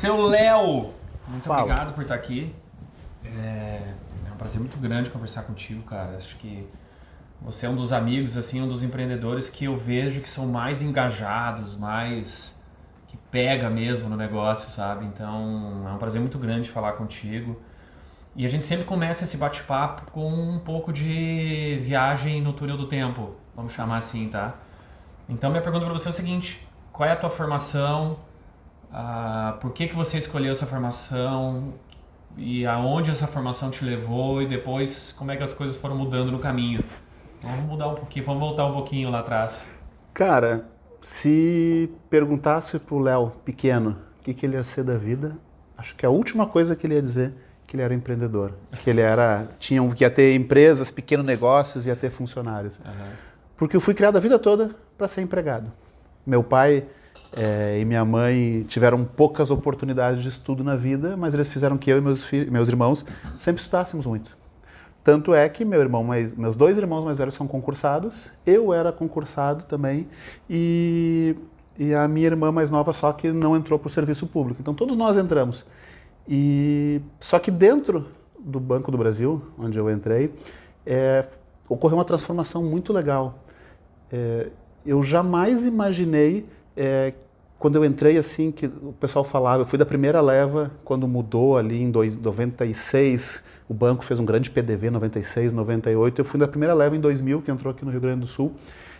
Seu Léo, muito Fala. obrigado por estar aqui. É um prazer muito grande conversar contigo, cara. Acho que você é um dos amigos, assim, um dos empreendedores que eu vejo que são mais engajados, mais que pega mesmo no negócio, sabe? Então é um prazer muito grande falar contigo. E a gente sempre começa esse bate-papo com um pouco de viagem no túnel do tempo, vamos chamar assim, tá? Então minha pergunta para você é o seguinte: qual é a tua formação? Por que você escolheu essa formação? E aonde essa formação te levou? E depois como é que as coisas foram mudando no caminho? Vamos mudar um pouquinho, vamos voltar um pouquinho lá atrás. Cara, se perguntasse pro Léo pequeno o que ele ia ser da vida, acho que a última coisa que ele ia dizer que ele era empreendedor, que ele que ia ter empresas, pequenos negócios, ia ter funcionários. Uhum. Porque eu fui criado a vida toda para ser empregado. Meu pai e minha mãe tiveram poucas oportunidades de estudo na vida, mas eles fizeram que eu e meus irmãos sempre estudássemos muito. Tanto é que meus dois irmãos mais velhos são concursados, eu era concursado também, e a minha irmã mais nova só que não entrou para o serviço público. Então todos nós entramos. Só que dentro do Banco do Brasil, onde eu entrei, ocorreu uma transformação muito legal. Eu jamais imaginei, quando eu entrei assim, que o pessoal falava, eu fui da primeira leva, quando mudou ali em 96, o banco fez um grande PDV, 96, 98, eu fui da primeira leva em 2000, que entrou aqui no Rio Grande do Sul.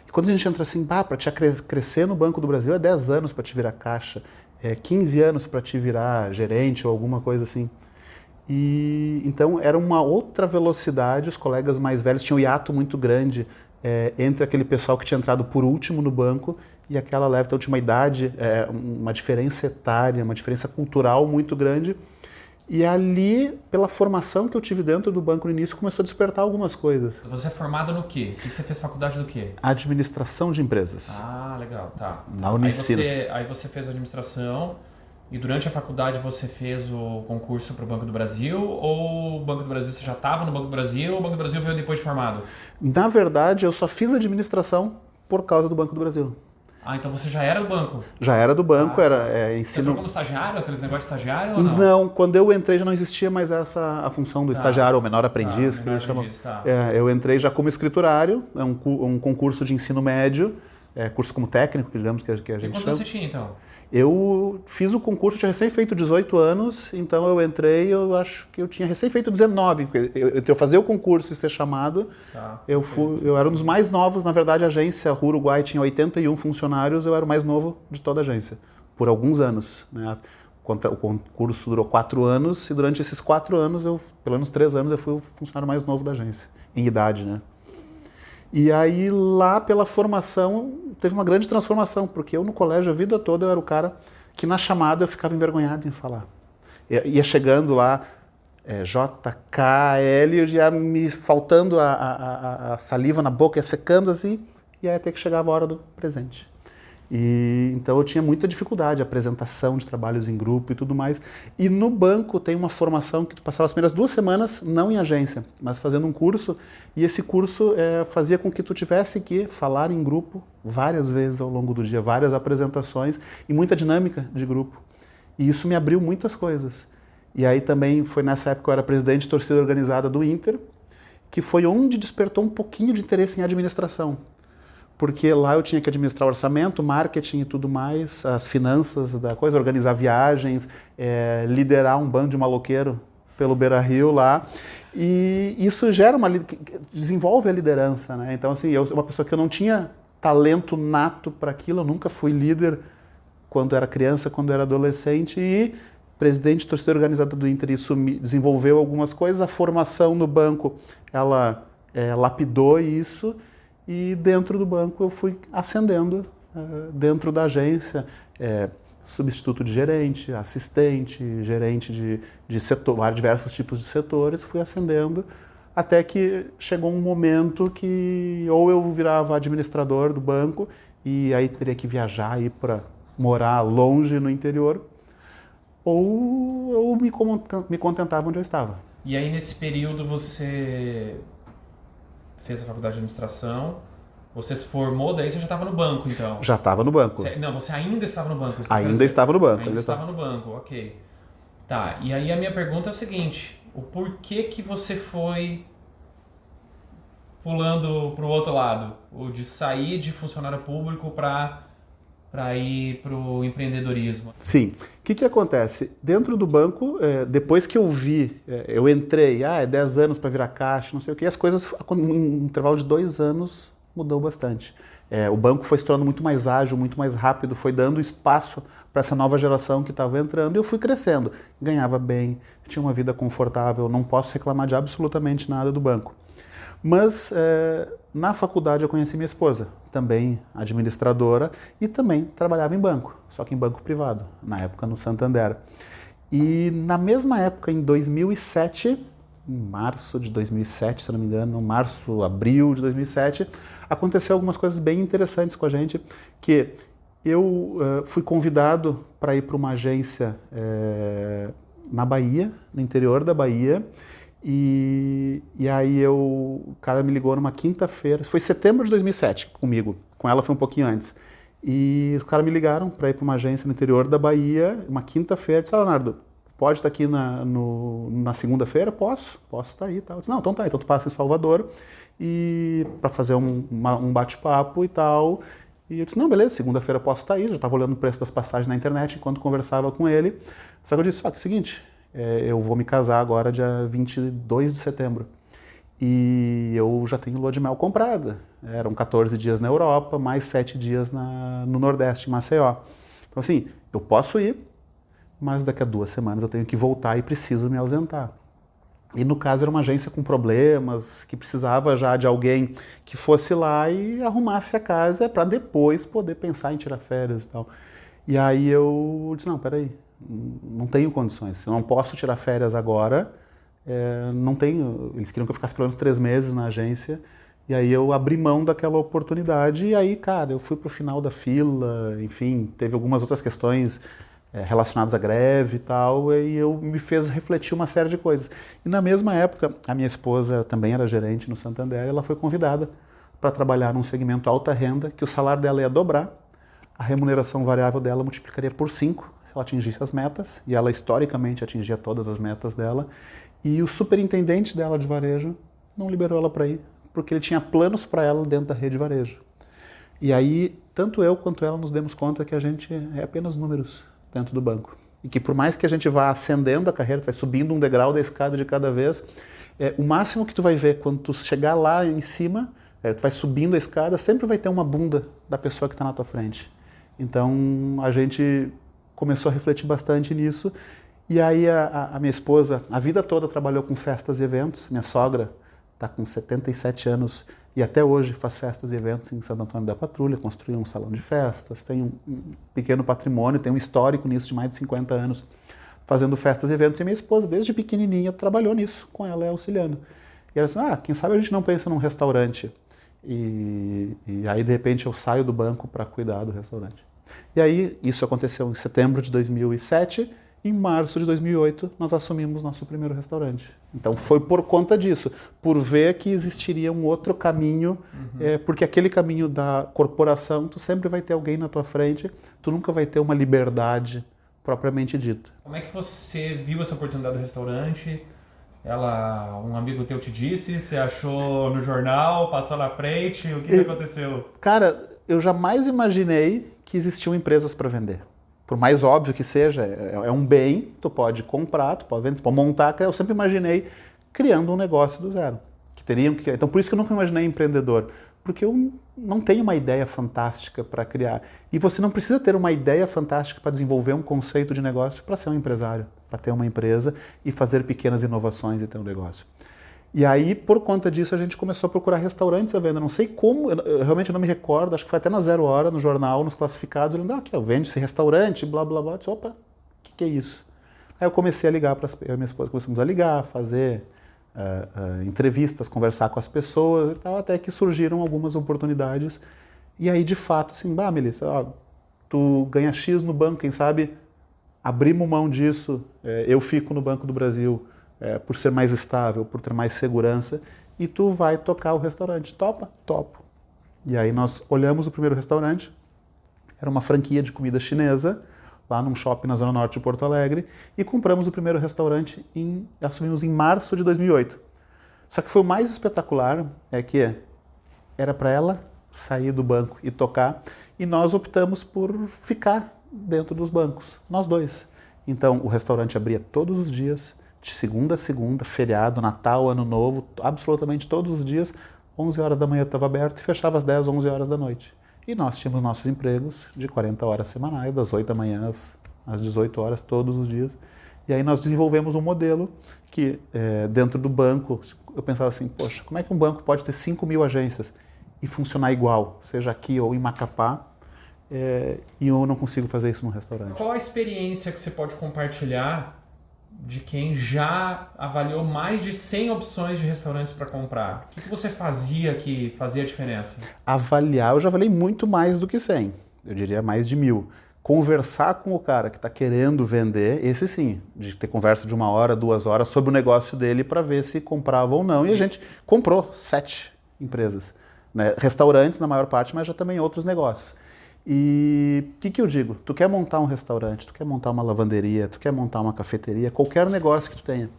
E quando a gente entra assim, para te crescer no Banco do Brasil é 10 anos para te virar caixa, 15 anos para te virar gerente ou alguma coisa assim. E então era uma outra velocidade, os colegas mais velhos tinham um hiato muito grande entre aquele pessoal que tinha entrado por último no banco e aquela leva. Então tinha uma idade, uma diferença etária, uma diferença cultural muito grande. E ali, pela formação que eu tive dentro do banco no início, começou a despertar algumas coisas. Você é formado no quê? O que você fez faculdade do quê? Administração de empresas. Ah, legal, tá. Na Unicinos. Aí você fez administração e durante a faculdade você fez o concurso para o Banco do Brasil, ou o Banco do Brasil você já estava no Banco do Brasil, ou o Banco do Brasil veio depois de formado? Na verdade, eu só fiz administração por causa do Banco do Brasil. Ah, então você já era do banco? Já era do banco, era Você ensino... entrou como estagiário, aqueles negócios de estagiário ou não? Não, quando eu entrei já não existia mais a função do estagiário, ou menor aprendiz, que eles chamam. Eu entrei já como escriturário, um concurso de ensino médio, curso como técnico, digamos que a gente chama. E quantos anos você tinha então? Eu fiz o concurso, tinha recém feito 18 anos, então eu entrei, eu acho que eu tinha recém feito 19, porque eu fazer o concurso e ser chamado, eu era um dos mais novos, na verdade a agência Rua Uruguai tinha 81 funcionários, eu era o mais novo de toda a agência, por alguns anos, né? O concurso durou 4 anos e durante esses 4 anos, pelo menos 3 anos, eu fui o funcionário mais novo da agência, em idade, né? E aí lá pela formação teve uma grande transformação, porque eu no colégio a vida toda eu era o cara que na chamada eu ficava envergonhado em falar. Ia chegando lá, JKL, já me faltando a saliva na boca, ia secando assim, e aí até que chegava a hora do presente. E então eu tinha muita dificuldade, apresentação de trabalhos em grupo e tudo mais. E no banco tem uma formação que tu passava as primeiras 2 semanas, não em agência, mas fazendo um curso, e esse curso fazia com que tu tivesse que falar em grupo várias vezes ao longo do dia, várias apresentações e muita dinâmica de grupo. E isso me abriu muitas coisas. E aí também foi nessa época que eu era presidente de torcida organizada do Inter, que foi onde despertou um pouquinho de interesse em administração. Porque lá eu tinha que administrar o orçamento, marketing e tudo mais, as finanças da coisa, organizar viagens, liderar um bando de maloqueiro pelo Beira-Rio lá. E isso desenvolve a liderança, né? Então, assim, eu sou uma pessoa que eu não tinha talento nato para aquilo, eu nunca fui líder quando era criança, quando era adolescente, e presidente de torcida organizada do Inter, isso me desenvolveu algumas coisas. A formação no banco, ela lapidou isso. E dentro do banco eu fui ascendendo, dentro da agência, substituto de gerente, assistente, gerente de setor, diversos tipos de setores, fui ascendendo, até que chegou um momento que ou eu virava administrador do banco, e aí teria que viajar, ir para morar longe no interior, ou eu me contentava onde eu estava. E aí nesse período você fez a faculdade de administração, Você se formou, daí você já estava no banco, então? Já estava no banco. Não, você ainda estava no banco. Isso que eu quero Ainda dizer. estava no banco. Ainda estava no banco, ok. Tá, e aí a minha pergunta é o seguinte, o porquê que você foi pulando para o outro lado? O de sair de funcionário público para ir para o empreendedorismo? Sim. O que acontece? Dentro do banco, depois que eu vi, eu entrei, é 10 anos para virar caixa, não sei o que, as coisas, em um intervalo de 2 anos, mudou bastante. O banco foi se tornando muito mais ágil, muito mais rápido, foi dando espaço para essa nova geração que estava entrando e eu fui crescendo. Ganhava bem, tinha uma vida confortável, não posso reclamar de absolutamente nada do banco. Mas na faculdade eu conheci minha esposa, também administradora, e também trabalhava em banco, só que em banco privado, na época no Santander. E na mesma época, em 2007, em março de 2007, se não me engano, março, abril de 2007, aconteceu algumas coisas bem interessantes com a gente, que eu fui convidado para ir para uma agência na Bahia, no interior da Bahia, e aí o cara me ligou numa quinta-feira, foi setembro de 2007 comigo, com ela foi um pouquinho antes. E os caras me ligaram para ir para uma agência no interior da Bahia, uma quinta-feira, disse, Leonardo, pode estar aqui na segunda-feira? Posso estar aí. Tal. Eu disse, não, então tá, então tu passa em Salvador e para fazer um bate-papo e tal. E eu disse, não, beleza, segunda-feira posso estar aí, já estava olhando o preço das passagens na internet enquanto conversava com ele. Só que eu disse, que é o seguinte, eu vou me casar agora dia 22 de setembro. E eu já tenho lua de mel comprada. Eram 14 dias na Europa, mais 7 dias no Nordeste, em Maceió. Então assim, eu posso ir, mas daqui a 2 semanas eu tenho que voltar e preciso me ausentar. E no caso era uma agência com problemas, que precisava já de alguém que fosse lá e arrumasse a casa para depois poder pensar em tirar férias e tal. E aí eu disse, não, peraí, não tenho condições, eu não posso tirar férias agora, não tenho, eles queriam que eu ficasse pelo menos 3 meses na agência, e aí eu abri mão daquela oportunidade, e aí, cara, eu fui pro final da fila, enfim, teve algumas outras questões relacionadas à greve e tal, e eu me fez refletir uma série de coisas. E na mesma época, a minha esposa também era gerente no Santander, ela foi convidada para trabalhar num segmento alta renda, que o salário dela ia dobrar, a remuneração variável dela multiplicaria por 5 se ela atingisse as metas, e ela historicamente atingia todas as metas dela, e o superintendente dela de varejo não liberou ela para ir, porque ele tinha planos para ela dentro da rede de varejo. E aí, tanto eu quanto ela nos demos conta que a gente é apenas números dentro do banco. E que por mais que a gente vá ascendendo a carreira, tu vai subindo um degrau da escada de cada vez, o máximo que tu vai ver quando tu chegar lá em cima, tu vai subindo a escada, sempre vai ter uma bunda da pessoa que está na tua frente. Então a gente começou a refletir bastante nisso. E aí a minha esposa, a vida toda trabalhou com festas e eventos. Minha sogra está com 77 anos e até hoje faz festas e eventos em Santo Antônio da Patrulha, construiu um salão de festas, tem um pequeno patrimônio, tem um histórico nisso de mais de 50 anos fazendo festas e eventos. E minha esposa, desde pequenininha, trabalhou nisso, com ela auxiliando. E ela disse, quem sabe a gente não pensa num restaurante. E aí, de repente, eu saio do banco para cuidar do restaurante. E aí, isso aconteceu em setembro de 2007. Em março de 2008, nós assumimos nosso primeiro restaurante. Então, foi por conta disso, por ver que existiria um outro caminho, porque aquele caminho da corporação, tu sempre vai ter alguém na tua frente, tu nunca vai ter uma liberdade propriamente dita. Como é que você viu essa oportunidade do restaurante? Um amigo teu te disse, você achou no jornal, passou na frente, o que aconteceu? Cara, eu jamais imaginei que existiam empresas para vender. Por mais óbvio que seja, é um bem, tu pode comprar, tu pode vender, tu pode montar. Eu sempre imaginei criando um negócio do zero. Então, por isso que eu nunca imaginei empreendedor. Porque eu não tenho uma ideia fantástica para criar. E você não precisa ter uma ideia fantástica para desenvolver um conceito de negócio para ser um empresário, para ter uma empresa e fazer pequenas inovações e ter um negócio. E aí, por conta disso, a gente começou a procurar restaurantes à venda. Não sei como, eu realmente não me recordo, acho que foi até na 0 Hora, no jornal, nos classificados, olhando, aqui, vende esse restaurante, blá, blá, blá. Eu disse, opa, o que é isso? Aí eu comecei a ligar para eu e minha esposa, começamos a ligar, fazer entrevistas, conversar com as pessoas e tal, até que surgiram algumas oportunidades. E aí, de fato, assim, Melissa, tu ganha X no banco, quem sabe abrimos mão disso, eu fico no Banco do Brasil, por ser mais estável, por ter mais segurança, e tu vai tocar o restaurante. Topa? Topo. E aí nós olhamos o primeiro restaurante, era uma franquia de comida chinesa, lá num shopping na Zona Norte de Porto Alegre, e compramos o primeiro restaurante, assumimos em março de 2008. Só que foi o mais espetacular, é que era para ela sair do banco e tocar, e nós optamos por ficar dentro dos bancos, nós dois. Então o restaurante abria todos os dias, de segunda a segunda, feriado, Natal, Ano Novo, absolutamente todos os dias, 11 horas da manhã estava aberto e fechava às 10, 11 horas da noite. E nós tínhamos nossos empregos de 40 horas semanais, das 8 da manhã às 18 horas, todos os dias. E aí nós desenvolvemos um modelo que, dentro do banco, eu pensava assim, poxa, como é que um banco pode ter 5.000 agências e funcionar igual, seja aqui ou em Macapá, e eu não consigo fazer isso num restaurante. Qual a experiência que você pode compartilhar de quem já avaliou mais de 100 opções de restaurantes para comprar? O que você fazia que fazia a diferença? Avaliar, eu já avaliei muito mais do que 100, eu diria mais de 1.000. Conversar com o cara que está querendo vender, esse sim, de ter conversa de 1 hora, 2 horas sobre o negócio dele para ver se comprava ou não. E a gente comprou 7 empresas, né? Restaurantes na maior parte, mas já também outros negócios. E o que eu digo? Tu quer montar um restaurante, tu quer montar uma lavanderia, tu quer montar uma cafeteria, qualquer negócio que tu tenha.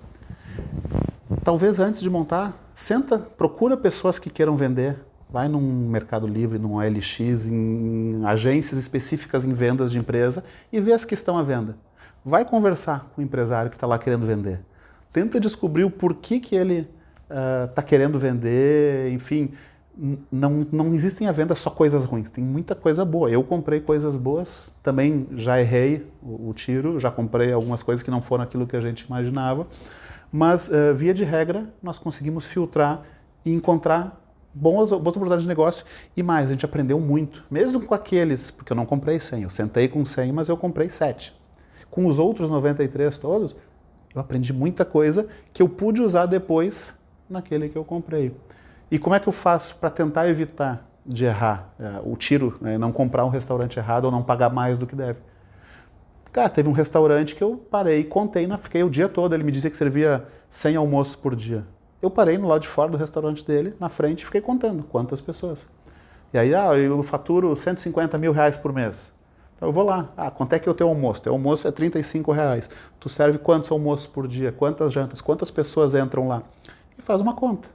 Talvez antes de montar, senta, procura pessoas que queiram vender. Vai num Mercado Livre, num OLX, em agências específicas em vendas de empresa e vê as que estão à venda. Vai conversar com o empresário que está lá querendo vender. Tenta descobrir o porquê que ele está querendo vender, enfim. Não existem à venda só coisas ruins, tem muita coisa boa. Eu comprei coisas boas, também já errei o tiro, já comprei algumas coisas que não foram aquilo que a gente imaginava, mas via de regra nós conseguimos filtrar e encontrar boas oportunidades de negócio e mais, a gente aprendeu muito, mesmo com aqueles, porque eu não comprei 100, eu sentei com 100, mas eu comprei 7. Com os outros 93 todos, eu aprendi muita coisa que eu pude usar depois naquele que eu comprei. E como é que eu faço para tentar evitar de errar o tiro, né, não comprar um restaurante errado ou não pagar mais do que deve? Cara, teve um restaurante que eu parei, contei, fiquei o dia todo, ele me dizia que servia 100 almoços por dia. Eu parei no lado de fora do restaurante dele, na frente, e fiquei contando quantas pessoas. E aí, eu faturo 150 mil reais por mês. Então eu vou lá, quanto é que é o teu almoço? Teu almoço é 35 reais. Tu serve quantos almoços por dia? Quantas jantas? Quantas pessoas entram lá? E faz uma conta.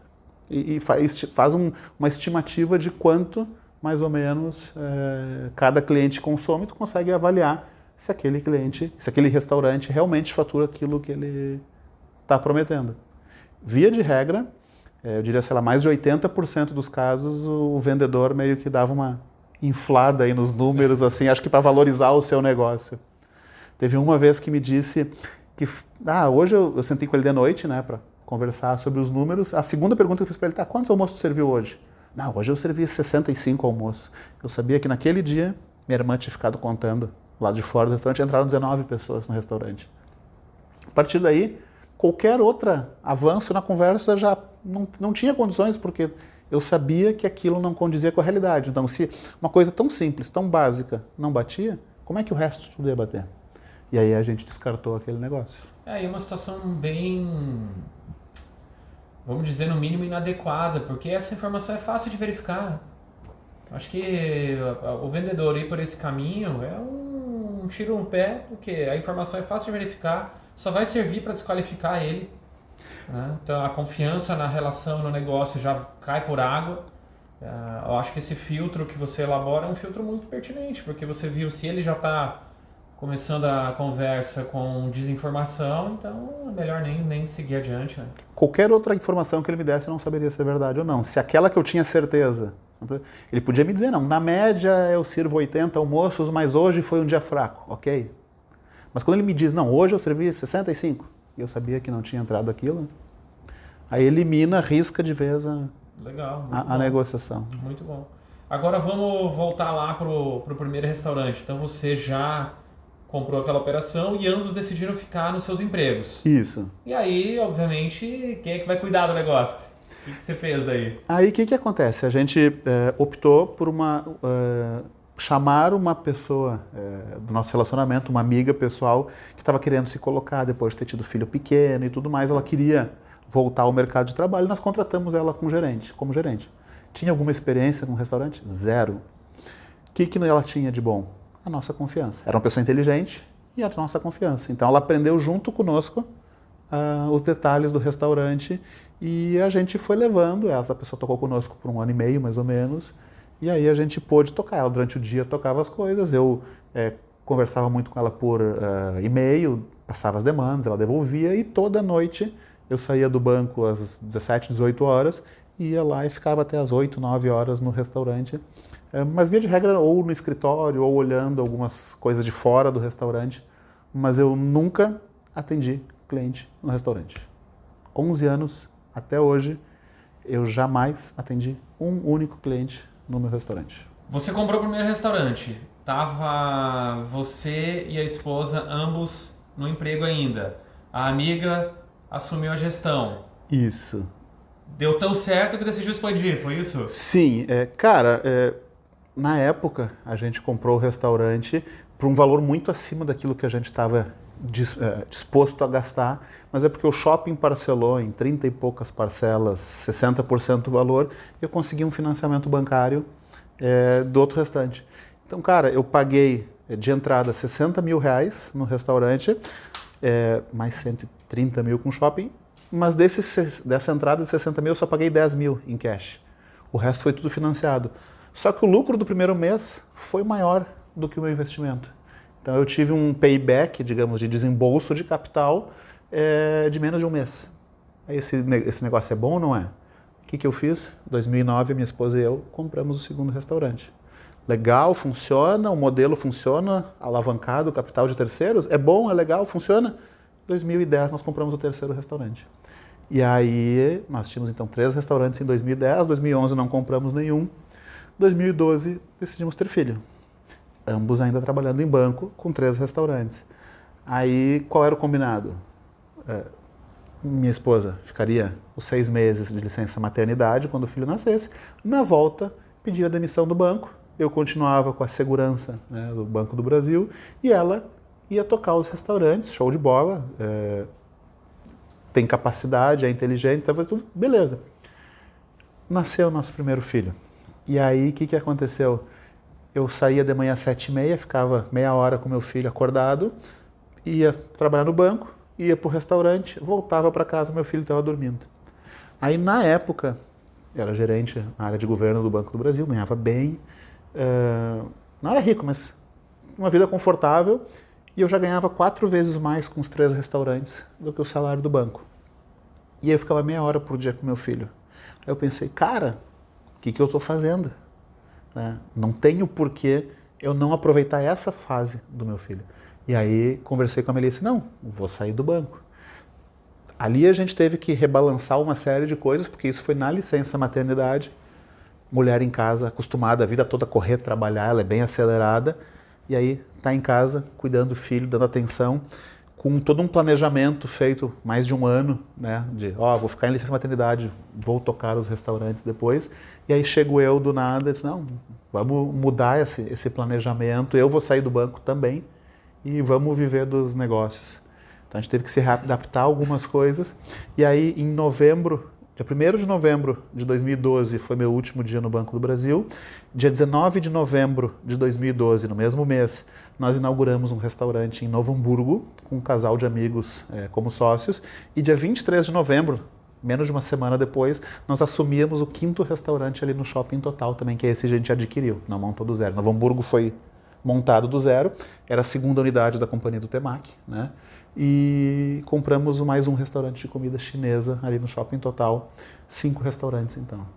E faz uma estimativa de quanto, mais ou menos, cada cliente consome, tu consegue avaliar se aquele restaurante realmente fatura aquilo que ele está prometendo. Via de regra, eu diria, sei lá, mais de 80% dos casos o vendedor meio que dava uma inflada aí nos números, assim, acho que para valorizar o seu negócio. Teve uma vez que me disse que, hoje eu sentei com ele de noite, né, para conversar sobre os números. A segunda pergunta que eu fiz para ele, quantos almoços tu serviu hoje? Não, hoje eu servi 65 almoços. Eu sabia que naquele dia minha irmã tinha ficado contando lá de fora do restaurante, entraram 19 pessoas no restaurante. A partir daí, qualquer outro avanço na conversa já não tinha condições, porque eu sabia que aquilo não condizia com a realidade. Então, se uma coisa tão simples, tão básica, não batia, como é que o resto tudo ia bater? E aí a gente descartou aquele negócio. E uma situação bem, vamos dizer, no mínimo inadequada, porque essa informação é fácil de verificar. Acho que o vendedor ir por esse caminho é um tiro no pé, porque a informação é fácil de verificar, só vai servir para desqualificar ele, né? Então a confiança na relação, no negócio já cai por água. Eu acho que esse filtro que você elabora é um filtro muito pertinente, porque você viu se ele já está começando a conversa com desinformação, então é melhor nem seguir adiante, né? Qualquer outra informação que ele me desse eu não saberia se é verdade ou não. Se aquela que eu tinha certeza, ele podia me dizer, não, na média eu sirvo 80 almoços, mas hoje foi um dia fraco, ok? Mas quando ele me diz, não, hoje eu servi 65, e eu sabia que não tinha entrado aquilo, aí elimina, risca de vez a negociação. Muito bom. Agora vamos voltar lá pro primeiro restaurante. Então você já comprou aquela operação e ambos decidiram ficar nos seus empregos. Isso. E aí, obviamente, quem é que vai cuidar do negócio? O que você fez daí? Aí o que acontece? A gente optou por chamar uma pessoa do nosso relacionamento, uma amiga pessoal, que estava querendo se colocar depois de ter tido filho pequeno e tudo mais. Ela queria voltar ao mercado de trabalho e nós contratamos ela como gerente. Tinha alguma experiência com restaurante? Zero. O que ela tinha de bom? A nossa confiança. Era uma pessoa inteligente e a nossa confiança. Então ela aprendeu junto conosco os detalhes do restaurante e a gente foi levando. Essa pessoa tocou conosco por 1 ano e meio, mais ou menos, e aí a gente pôde tocar. Ela durante o dia tocava as coisas, eu conversava muito com ela por e-mail, passava as demandas, ela devolvia, e toda noite eu saía do banco às 17, 18 horas, ia lá e ficava até às 8, 9 horas no restaurante. Mas via de regra ou no escritório ou olhando algumas coisas de fora do restaurante, mas eu nunca atendi cliente no restaurante. 11 anos, até hoje, eu jamais atendi um único cliente no meu restaurante. Você comprou o primeiro restaurante, tava você e a esposa ambos no emprego ainda. A amiga assumiu a gestão. Isso. Deu tão certo que decidiu expandir, foi isso? Sim, cara, na época a gente comprou o restaurante por um valor muito acima daquilo que a gente estava disposto a gastar, mas é porque o shopping parcelou em 30 e poucas parcelas, 60% do valor, e eu consegui um financiamento bancário do outro restante. Então, cara, eu paguei de entrada 60 mil reais no restaurante, mais 130 mil com shopping, mas dessa entrada de 60 mil eu só paguei 10 mil em cash. O resto foi tudo financiado. Só que o lucro do primeiro mês foi maior do que o meu investimento. Então eu tive um payback, digamos, de desembolso de capital de menos de um mês. Aí esse negócio é bom ou não é? O que eu fiz? Em 2009, minha esposa e eu compramos o segundo restaurante. Legal, funciona, o modelo funciona, alavancado, capital de terceiros, é bom, é legal, funciona. Em 2010 nós compramos o terceiro restaurante. E aí nós tínhamos então 3 restaurantes em 2010, 2011 não compramos nenhum, 2012 decidimos ter filho. Ambos ainda trabalhando em banco, com 3 restaurantes. Aí, qual era o combinado? Minha esposa ficaria os 6 meses de licença maternidade quando o filho nascesse. Na volta, pedia a demissão do banco. Eu continuava com a segurança, né, do Banco do Brasil e ela ia tocar os restaurantes, show de bola. Tem capacidade, é inteligente, então tudo beleza. Nasceu o nosso primeiro filho. E aí, o que aconteceu? Eu saía de manhã às 7h30, ficava meia hora com meu filho acordado, ia trabalhar no banco, ia para o restaurante, voltava para casa, meu filho estava dormindo. Aí, na época, eu era gerente na área de governo do Banco do Brasil, ganhava bem, não era rico, mas uma vida confortável, e eu já ganhava 4 vezes mais com os 3 restaurantes do que o salário do banco. E aí eu ficava meia hora por dia com meu filho. Aí eu pensei, cara, o que eu estou fazendo? Não tenho porquê eu não aproveitar essa fase do meu filho. E aí conversei com a Melissa, não, vou sair do banco. Ali a gente teve que rebalançar uma série de coisas, porque isso foi na licença maternidade. Mulher em casa, acostumada a vida toda a correr, trabalhar, ela é bem acelerada. E aí está em casa, cuidando do filho, dando atenção, com todo um planejamento feito mais de um ano, né? Vou ficar em licença maternidade, vou tocar os restaurantes depois. E aí chego eu do nada e disse, não, vamos mudar esse planejamento, eu vou sair do banco também e vamos viver dos negócios. Então a gente teve que se adaptar a algumas coisas. E aí em novembro, dia 1º de novembro de 2012 foi meu último dia no Banco do Brasil. Dia 19 de novembro de 2012, no mesmo mês, nós inauguramos um restaurante em Novo Hamburgo, com um casal de amigos como sócios. E dia 23 de novembro, menos de uma semana depois, nós assumíamos o 5º restaurante ali no Shopping Total também, que esse a gente adquiriu, não montou do zero. Novo Hamburgo foi montado do zero, era a 2ª unidade da companhia do Temaki, né? E compramos mais um restaurante de comida chinesa ali no Shopping Total, 5 restaurantes então.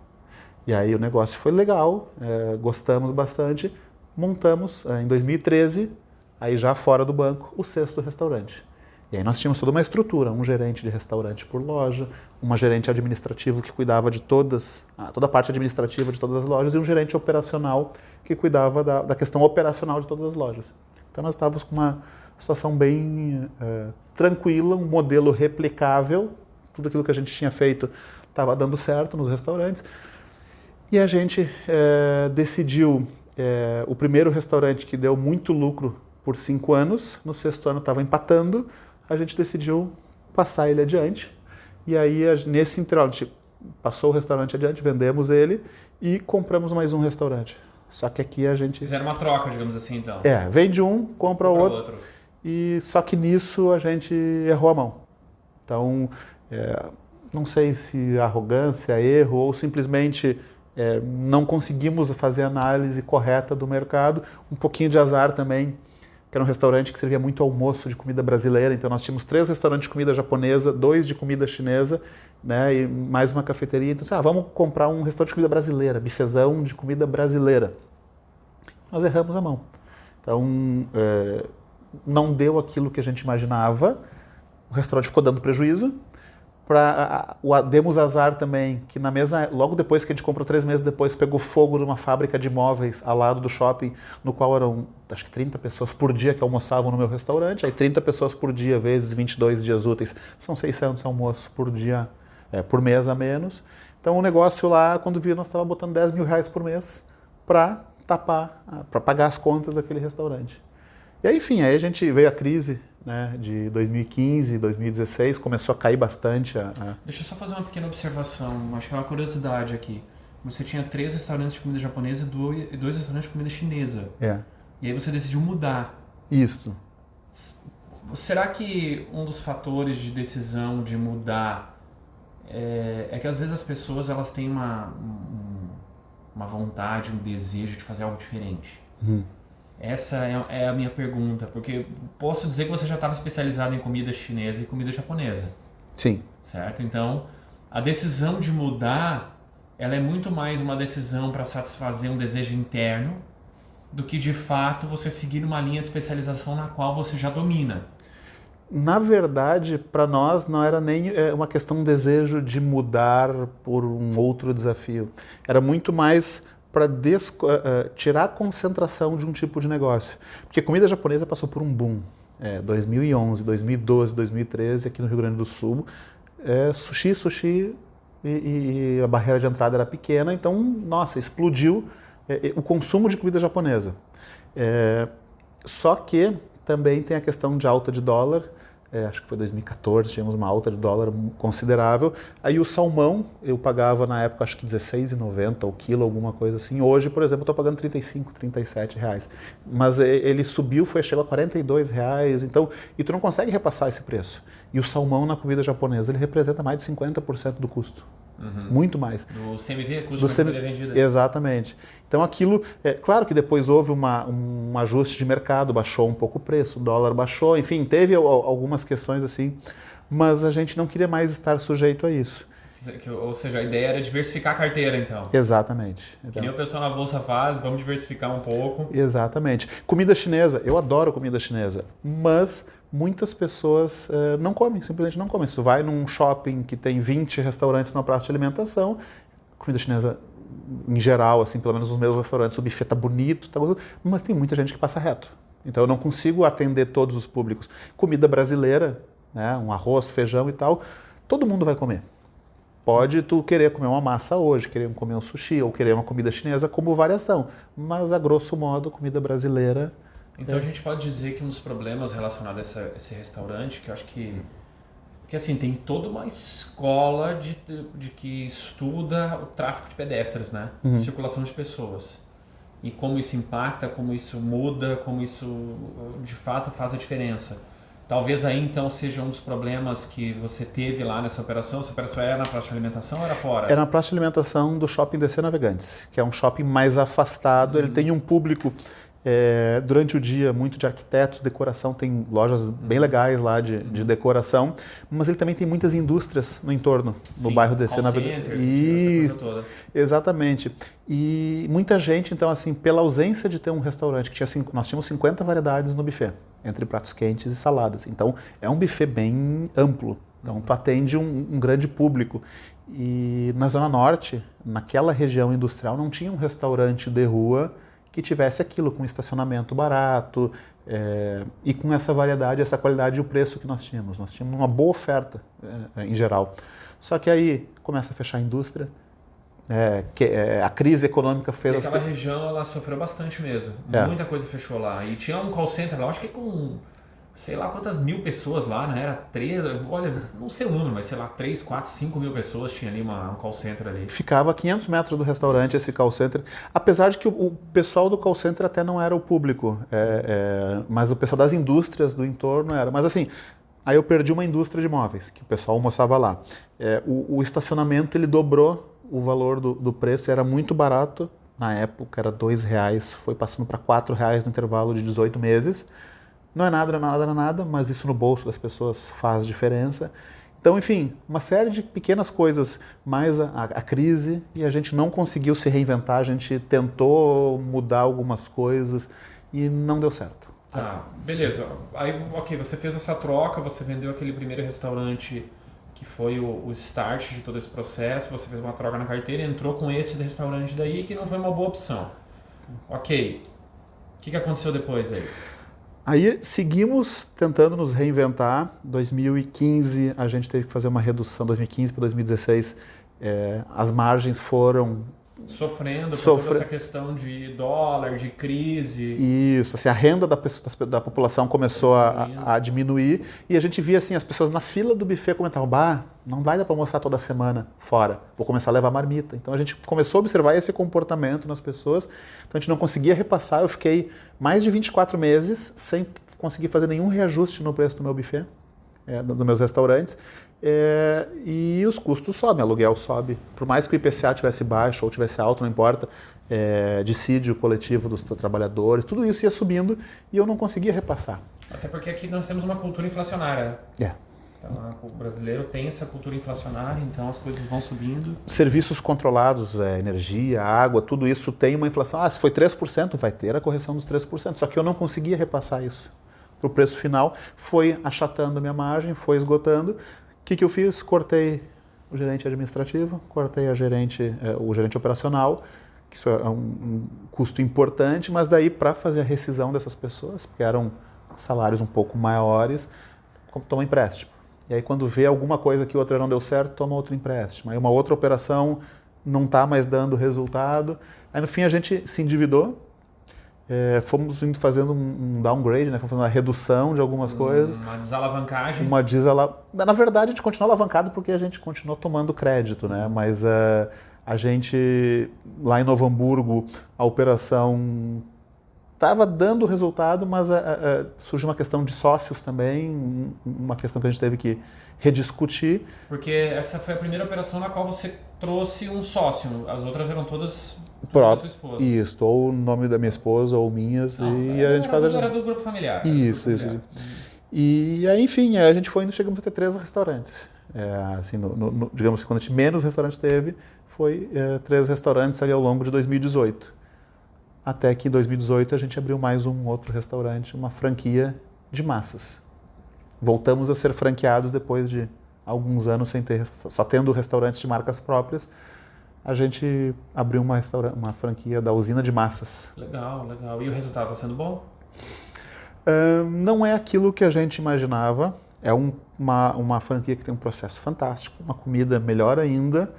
E aí o negócio foi legal, gostamos bastante, montamos em 2013, aí já fora do banco, o 6º restaurante. E aí nós tínhamos toda uma estrutura, um gerente de restaurante por loja, uma gerente administrativo que cuidava de toda a parte administrativa de todas as lojas e um gerente operacional que cuidava da questão operacional de todas as lojas. Então nós estávamos com uma situação bem tranquila, um modelo replicável, tudo aquilo que a gente tinha feito estava dando certo nos restaurantes. E a gente decidiu, o primeiro restaurante que deu muito lucro por 5 anos, no 6º ano estava empatando, a gente decidiu passar ele adiante. E aí, nesse intervalo, a gente passou o restaurante adiante, vendemos ele e compramos mais um restaurante. Só que aqui a gente... Fizeram uma troca, digamos assim, então. Vende um, compra o outro. E só que nisso a gente errou a mão. Então, não sei se arrogância, erro ou simplesmente não conseguimos fazer a análise correta do mercado. Um pouquinho de azar também, que era um restaurante que servia muito almoço de comida brasileira. Então nós tínhamos 3 restaurantes de comida japonesa, 2 de comida chinesa, né, e mais uma cafeteria. Então, vamos comprar um restaurante de comida brasileira, bifezão de comida brasileira. Nós erramos a mão. Então, não deu aquilo que a gente imaginava. O restaurante ficou dando prejuízo. Demos azar também, que na mesa, logo depois que a gente comprou, 3 meses depois, pegou fogo numa fábrica de móveis ao lado do shopping, no qual eram, acho que 30 pessoas por dia que almoçavam no meu restaurante. Aí 30 pessoas por dia, vezes 22 dias úteis, são 600 almoços por dia, por mês a menos. Então o negócio lá, quando via, nós estávamos botando 10 mil reais por mês para tapar, para pagar as contas daquele restaurante. E aí, enfim, aí a gente veio a crise, né, de 2015, 2016, começou a cair bastante. Deixa eu só fazer uma pequena observação, acho que é uma curiosidade aqui. Você tinha 3 restaurantes de comida japonesa e 2 restaurantes de comida chinesa. E aí você decidiu mudar. Isso. Será que um dos fatores de decisão de mudar é que às vezes as pessoas elas têm uma vontade, um desejo de fazer algo diferente? Essa é a minha pergunta, porque posso dizer que você já estava especializado em comida chinesa e comida japonesa. Sim. Certo? Então, a decisão de mudar, ela é muito mais uma decisão para satisfazer um desejo interno do que, de fato, você seguir uma linha de especialização na qual você já domina. Na verdade, para nós não era nem uma questão de desejo de mudar por um outro desafio. Era muito mais para tirar a concentração de um tipo de negócio. Porque a comida japonesa passou por um boom. 2011, 2012, 2013, aqui no Rio Grande do Sul, sushi e a barreira de entrada era pequena, então, nossa, explodiu o consumo de comida japonesa. Só que também tem a questão de alta de dólar. Acho que foi 2014, tínhamos uma alta de dólar considerável. Aí o salmão, eu pagava na época acho que R$16,90 o quilo, alguma coisa assim. Hoje, por exemplo, eu estou pagando R$35, R$37. Mas ele subiu, chegou a R$42. Então, e tu não consegue repassar esse preço. E o salmão na comida japonesa, ele representa mais de 50% do custo. Muito mais. Do CMV, custo da comida vendida. Exatamente. Então aquilo, claro que depois houve um ajuste de mercado, baixou um pouco o preço, o dólar baixou, enfim, teve algumas questões assim, mas a gente não queria mais estar sujeito a isso. Ou seja, a ideia era diversificar a carteira, então. Exatamente. Que nem o pessoal na Bolsa faz, vamos diversificar um pouco. Exatamente. Comida chinesa, eu adoro comida chinesa, mas muitas pessoas não comem, simplesmente não comem. Se tu vai num shopping que tem 20 restaurantes na praça de alimentação, comida chinesa em geral, assim, pelo menos nos meus restaurantes, o buffet tá bonito, tá gostoso, mas tem muita gente que passa reto. Então eu não consigo atender todos os públicos. Comida brasileira, né, um arroz, feijão e tal, todo mundo vai comer. Pode tu querer comer uma massa hoje, querer comer um sushi ou querer uma comida chinesa como variação, mas a grosso modo, comida brasileira... Então a gente pode dizer que um dos problemas relacionados a esse restaurante, que eu acho que assim, tem toda uma escola de que estuda o tráfego de pedestres, né? Circulação de pessoas. E como isso impacta, como isso muda, como isso de fato faz a diferença. Talvez aí então seja um dos problemas que você teve lá nessa operação. Essa operação era na praça de alimentação ou era fora? Era na praça de alimentação do Shopping DC Navegantes, que é um shopping mais afastado. Ele tem um público durante o dia muito de arquitetos, decoração, tem lojas bem legais lá de decoração, mas ele também tem muitas indústrias no entorno, no bairro DC Navegantes. Isso, exatamente. E muita gente, então assim, pela ausência de ter um restaurante, nós tínhamos 50 variedades no buffet, entre pratos quentes e saladas. Então é um buffet bem amplo. Então tu atende um grande público. E na Zona Norte, naquela região industrial, não tinha um restaurante de rua que tivesse aquilo, com estacionamento barato e com essa variedade, essa qualidade e o preço que nós tínhamos. Nós tínhamos uma boa oferta em geral. Só que aí começa a fechar a indústria, a crise econômica fez... E aquela região ela sofreu bastante mesmo. Muita coisa fechou lá. E tinha um call center lá, acho que com sei lá quantas mil pessoas lá, né? Era 3, olha, não sei o número, mas sei lá, 3, 4, 5 mil pessoas tinha ali um call center ali. Ficava a 500 metros do restaurante esse call center, apesar de que o pessoal do call center até não era o público, mas o pessoal das indústrias do entorno era. Mas assim, aí eu perdi uma indústria de móveis, que o pessoal almoçava lá. O estacionamento, ele dobrou o valor do preço, era muito barato, na época era R$2, foi passando para R$4 no intervalo de 18 meses. Não é nada, não é nada, não é nada, mas isso no bolso das pessoas faz diferença. Então, enfim, uma série de pequenas coisas, mais a crise, e a gente não conseguiu se reinventar, a gente tentou mudar algumas coisas e não deu certo. Tá, beleza. Aí, ok, você fez essa troca, você vendeu aquele primeiro restaurante que foi o start de todo esse processo, você fez uma troca na carteira e entrou com esse restaurante daí que não foi uma boa opção. Ok, o que aconteceu depois daí? Aí seguimos tentando nos reinventar. 2015 a gente teve que fazer uma redução, 2015 para 2016 as margens foram Sofrendo por toda essa questão de dólar, de crise. Isso, assim, a renda da população começou a diminuir e a gente via assim, as pessoas na fila do buffet comentavam, bah, não vai dar para almoçar toda semana fora, vou começar a levar marmita. Então a gente começou a observar esse comportamento nas pessoas, então a gente não conseguia repassar, eu fiquei mais de 24 meses sem conseguir fazer nenhum reajuste no preço do meu buffet, dos meus restaurantes. E os custos sobem, aluguel sobe. Por mais que o IPCA tivesse baixo ou tivesse alto, não importa, dissídio coletivo dos trabalhadores, tudo isso ia subindo e eu não conseguia repassar. Até porque aqui nós temos uma cultura inflacionária. Então, o brasileiro tem essa cultura inflacionária, então as coisas vão subindo. Serviços controlados, energia, água, tudo isso tem uma inflação. Se foi 3%, vai ter a correção dos 3%. Só que eu não conseguia repassar isso para o preço final. Foi achatando a minha margem, foi esgotando. O que eu fiz? Cortei o gerente administrativo, cortei o gerente operacional, que isso é um custo importante, mas daí para fazer a rescisão dessas pessoas, porque eram salários um pouco maiores, toma empréstimo. E aí quando vê alguma coisa que outra não deu certo, toma outro empréstimo. Aí uma outra operação não está mais dando resultado. Aí no fim a gente se endividou. Fomos indo fazendo um downgrade, fomos fazendo uma redução de algumas coisas. Uma desalavancagem. Na verdade, a gente continuou alavancado porque a gente continuou tomando crédito, mas a gente, lá em Novo Hamburgo, a operação estava dando resultado, mas surgiu uma questão de sócios também, uma questão que a gente teve que rediscutir. Porque essa foi a primeira operação na qual você trouxe um sócio, as outras eram todas... da tua esposa. Isso, ou o nome da minha esposa, ou minhas, e a gente faz... Era do grupo familiar. Isso. E aí, enfim, a gente foi indo, chegamos a ter 3 restaurantes. Assim, digamos que quando a gente menos restaurante teve, foi 3 restaurantes ali ao longo de 2018. Até que em 2018 a gente abriu mais um outro restaurante, uma franquia de massas. Voltamos a ser franqueados depois de alguns anos só tendo restaurantes de marcas próprias. A gente abriu uma franquia da usina de massas. Legal. E o resultado está sendo bom? Não é aquilo que a gente imaginava. É uma franquia que tem um processo fantástico, uma comida melhor ainda,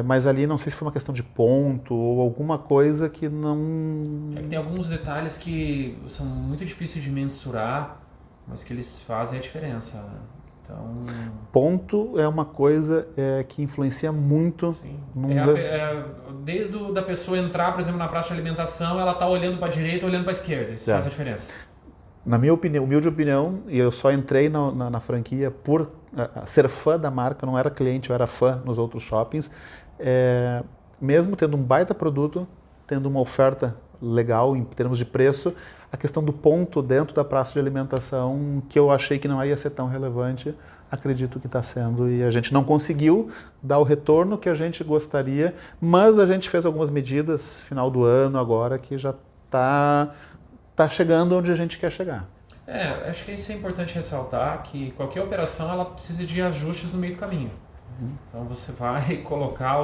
mas ali não sei se foi uma questão de ponto ou alguma coisa que não... É que tem alguns detalhes que são muito difíceis de mensurar, mas que eles fazem a diferença. Então... Ponto é uma coisa que influencia muito. Sim. Desde da pessoa entrar, por exemplo, na praça de alimentação, ela está olhando para a direita ou olhando para a esquerda. Isso faz a diferença. Na minha opinião, humilde opinião, e eu só entrei na franquia por ser fã da marca, não era cliente, eu era fã nos outros shoppings. Mesmo tendo um baita produto, tendo uma oferta legal em termos de preço, a questão do ponto dentro da praça de alimentação, que eu achei que não ia ser tão relevante, acredito que está sendo, e a gente não conseguiu dar o retorno que a gente gostaria, mas a gente fez algumas medidas final do ano agora que já está chegando onde a gente quer chegar. Acho que isso é importante ressaltar, que qualquer operação ela precisa de ajustes no meio do caminho. Então você vai colocar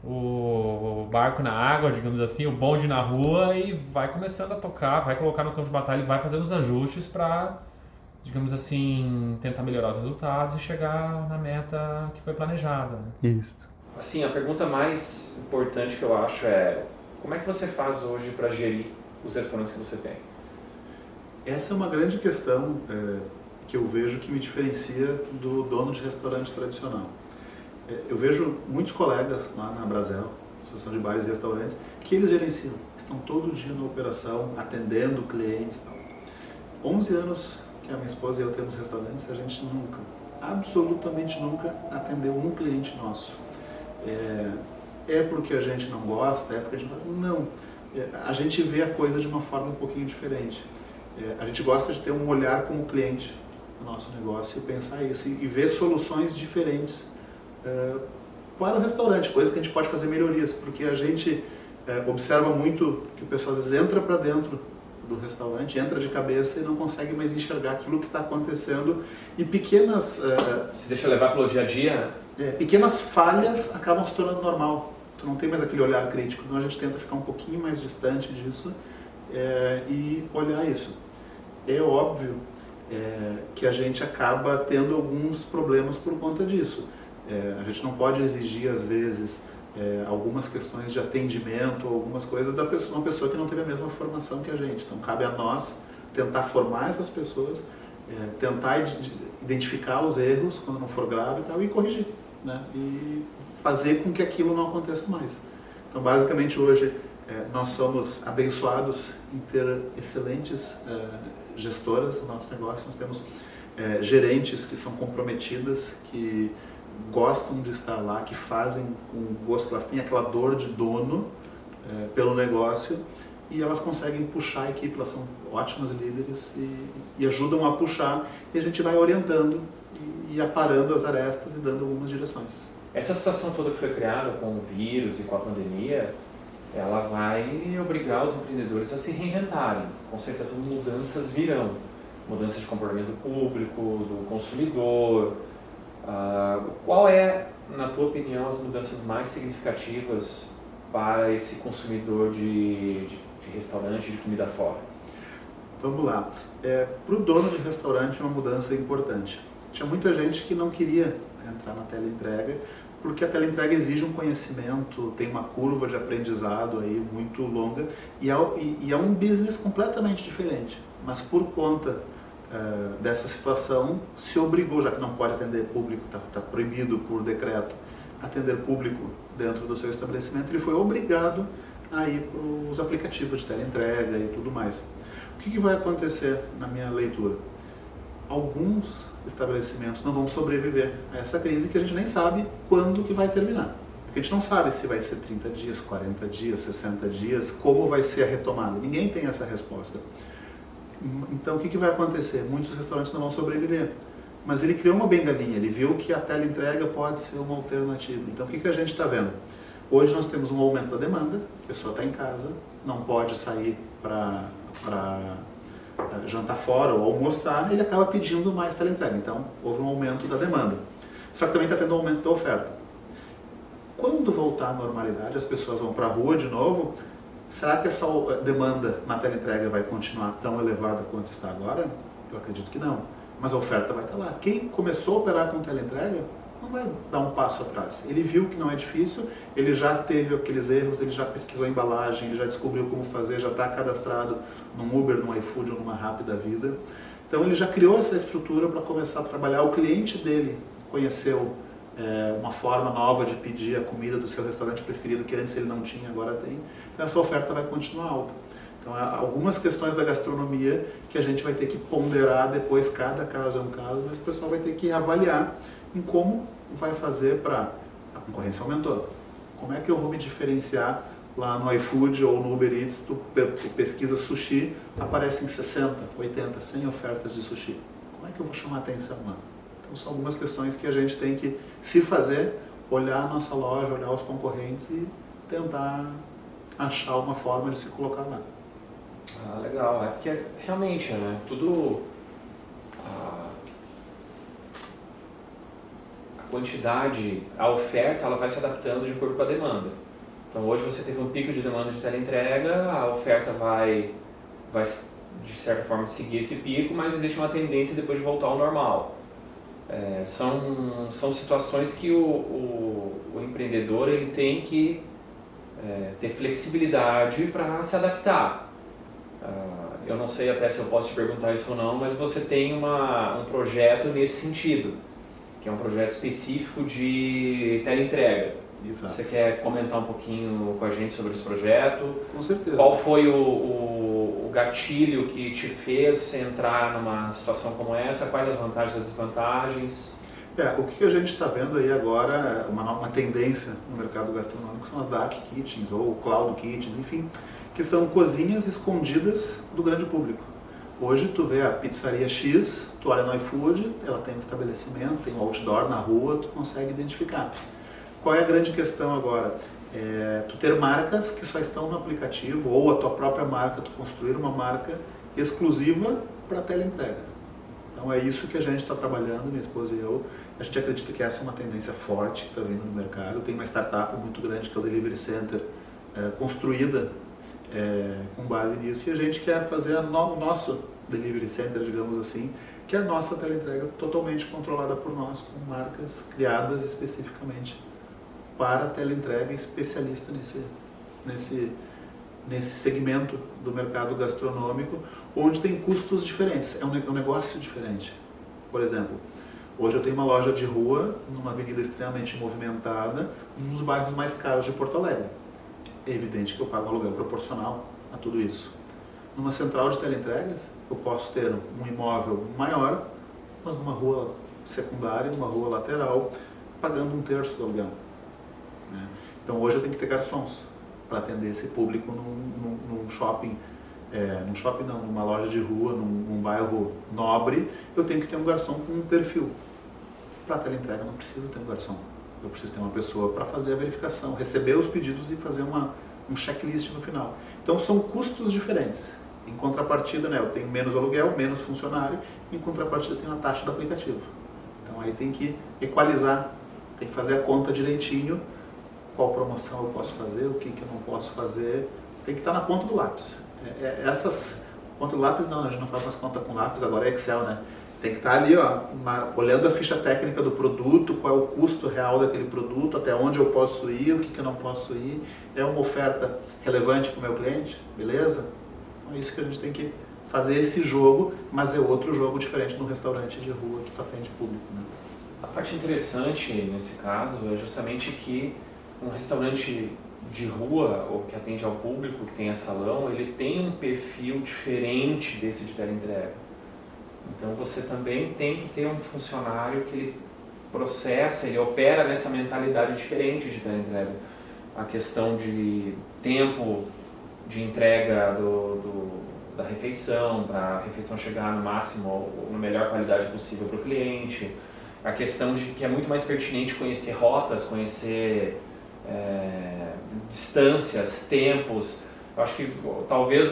o barco na água, digamos assim, o bonde na rua e vai começando a tocar, vai colocar no campo de batalha e vai fazendo os ajustes para, digamos assim, tentar melhorar os resultados e chegar na meta que foi planejada. Isso. Assim, a pergunta mais importante que eu acho é: como é que você faz hoje para gerir os restaurantes que você tem? Essa é uma grande questão que eu vejo que me diferencia do dono de restaurante tradicional. Eu vejo muitos colegas lá na Brasel, Associação de Bares e Restaurantes, que eles gerenciam, estão todo dia na operação, atendendo clientes e tal. 11 anos que a minha esposa e eu temos restaurantes, a gente nunca, absolutamente nunca atendeu um cliente nosso. É porque a gente não gosta, é porque a gente gosta? Não. A gente vê a coisa de uma forma um pouquinho diferente. A gente gosta de ter um olhar como cliente no nosso negócio e pensar isso e ver soluções diferentes para o restaurante, coisas que a gente pode fazer melhorias, porque a gente observa muito que o pessoal às vezes entra para dentro do restaurante, entra de cabeça e não consegue mais enxergar aquilo que está acontecendo e pequenas... Se deixa levar pelo dia a dia? Pequenas falhas acabam se tornando normal. Tu não tem mais aquele olhar crítico, então a gente tenta ficar um pouquinho mais distante disso e olhar isso. É óbvio que a gente acaba tendo alguns problemas por conta disso. A gente não pode exigir, às vezes, algumas questões de atendimento, algumas coisas da pessoa, uma pessoa que não teve a mesma formação que a gente. Então, cabe a nós tentar formar essas pessoas, tentar identificar os erros quando não for grave e tal, e corrigir, né? E fazer com que aquilo não aconteça mais. Então, basicamente, hoje, nós somos abençoados em ter excelentes gestoras no nosso negócio. Nós temos gerentes que são comprometidas, que gostam de estar lá, que fazem com gosto, que elas têm aquela dor de dono pelo negócio e elas conseguem puxar a equipe, elas são ótimas líderes e ajudam a puxar e a gente vai orientando e aparando as arestas e dando algumas direções. Essa situação toda que foi criada com o vírus e com a pandemia, ela vai obrigar os empreendedores a se reinventarem. Com certeza mudanças virão, mudanças de comportamento público, do consumidor. Qual é, na tua opinião, as mudanças mais significativas para esse consumidor de restaurante, de comida fora? Vamos lá. Para o dono de restaurante é uma mudança importante. Tinha muita gente que não queria entrar na teleentrega, porque a teleentrega exige um conhecimento, tem uma curva de aprendizado aí muito longa e é um business completamente diferente. Mas por conta dessa situação, se obrigou, já que não pode atender público, está proibido por decreto atender público dentro do seu estabelecimento, ele foi obrigado a ir para os aplicativos de teleentrega e tudo mais. O que vai acontecer na minha leitura? Alguns estabelecimentos não vão sobreviver a essa crise que a gente nem sabe quando que vai terminar. Porque a gente não sabe se vai ser 30 dias, 40 dias, 60 dias, como vai ser a retomada. Ninguém tem essa resposta. Então, o que vai acontecer? Muitos restaurantes não vão sobreviver. Mas ele criou uma bengalinha, ele viu que a teleentrega pode ser uma alternativa. Então, o que a gente está vendo? Hoje nós temos um aumento da demanda, a pessoa está em casa, não pode sair para jantar fora ou almoçar, ele acaba pedindo mais teleentrega. Então, houve um aumento da demanda. Só que também está tendo um aumento da oferta. Quando voltar à normalidade, as pessoas vão para a rua de novo. Será que essa demanda na teleentrega vai continuar tão elevada quanto está agora? Eu acredito que não. Mas a oferta vai estar lá. Quem começou a operar com teleentrega não vai dar um passo atrás. Ele viu que não é difícil, ele já teve aqueles erros, ele já pesquisou a embalagem, ele já descobriu como fazer, já está cadastrado num Uber, num iFood ou numa Rappi da vida. Então ele já criou essa estrutura para começar a trabalhar. O cliente dele conheceu uma forma nova de pedir a comida do seu restaurante preferido que antes ele não tinha, agora tem. Então essa oferta vai continuar alta. Então há algumas questões da gastronomia que a gente vai ter que ponderar depois, cada caso é um caso, mas o pessoal vai ter que avaliar em como vai fazer para... A concorrência aumentou. Como é que eu vou me diferenciar lá no iFood ou no Uber Eats? Tu pesquisa sushi, aparecem 60, 80, 100 ofertas de sushi. Como é que eu vou chamar a atenção lá? Então são algumas questões que a gente tem que se fazer, olhar a nossa loja, olhar os concorrentes e tentar achar uma forma de se colocar lá. Ah, legal. É porque realmente, né, tudo... A quantidade, a oferta, ela vai se adaptando de acordo com a demanda. Então hoje você teve um pico de demanda de teleentrega, a oferta vai de certa forma seguir esse pico, mas existe uma tendência depois de voltar ao normal. São situações que o empreendedor ele tem que ter flexibilidade para se adaptar. eu não sei até se eu posso te perguntar isso ou não, mas você tem um projeto nesse sentido, que é um projeto específico de teleentrega. Exato. Você quer comentar um pouquinho com a gente sobre esse projeto? Com certeza. Qual foi o gatilho que te fez entrar numa situação como essa? Quais as vantagens e as desvantagens? O que a gente está vendo aí agora, uma tendência no mercado gastronômico, são as dark kitchens ou cloud kitchens, enfim, que são cozinhas escondidas do grande público. Hoje tu vê a pizzaria X, tu olha no iFood, ela tem um estabelecimento, tem um outdoor na rua, tu consegue identificar. Qual é a grande questão agora? Tu ter marcas que só estão no aplicativo, ou a tua própria marca, tu construir uma marca exclusiva para teleentrega. Então é isso que a gente está trabalhando, minha esposa e eu. A gente acredita que essa é uma tendência forte que está vindo no mercado. Tem uma startup muito grande que é o Delivery Center, construída com base nisso. E a gente quer fazer o nosso Delivery Center, digamos assim, que é a nossa teleentrega totalmente controlada por nós, com marcas criadas especificamente para a teleentrega, especialista nesse segmento do mercado gastronômico, onde tem custos diferentes, é um negócio diferente. Por exemplo, hoje eu tenho uma loja de rua, numa avenida extremamente movimentada, um dos bairros mais caros de Porto Alegre. É evidente que eu pago um aluguel proporcional a tudo isso. Numa central de teleentregas, eu posso ter um imóvel maior, mas numa rua secundária, numa rua lateral, pagando 1/3 do aluguel. Então hoje eu tenho que ter garçons para atender esse público num shopping, numa loja de rua, num bairro nobre, eu tenho que ter um garçom com um perfil. Para a teleentrega não preciso ter um garçom, eu preciso ter uma pessoa para fazer a verificação, receber os pedidos e fazer um checklist no final. Então são custos diferentes. Em contrapartida, eu tenho menos aluguel, menos funcionário, em contrapartida eu tenho a taxa do aplicativo. Então aí tem que equalizar, tem que fazer a conta direitinho, qual promoção eu posso fazer, o que eu não posso fazer, tem que estar na ponta do lápis. Ponta do lápis não, a gente não faz mais conta com lápis, agora é Excel, né? Tem que estar ali, olhando a ficha técnica do produto, qual é o custo real daquele produto, até onde eu posso ir, o que eu não posso ir, é uma oferta relevante para o meu cliente, beleza? Então é isso que a gente tem que fazer esse jogo, mas é outro jogo diferente no restaurante de rua que tu atende público, né? A parte interessante nesse caso é justamente que um restaurante de rua, ou que atende ao público, que tem salão, ele tem um perfil diferente desse de teleentrega. Então você também tem que ter um funcionário que ele processa, ele opera nessa mentalidade diferente de teleentrega. A questão de tempo de entrega da refeição, para a refeição chegar no máximo ou na melhor qualidade possível para o cliente. A questão de que é muito mais pertinente conhecer rotas, conhecer distâncias, tempos. Eu acho que talvez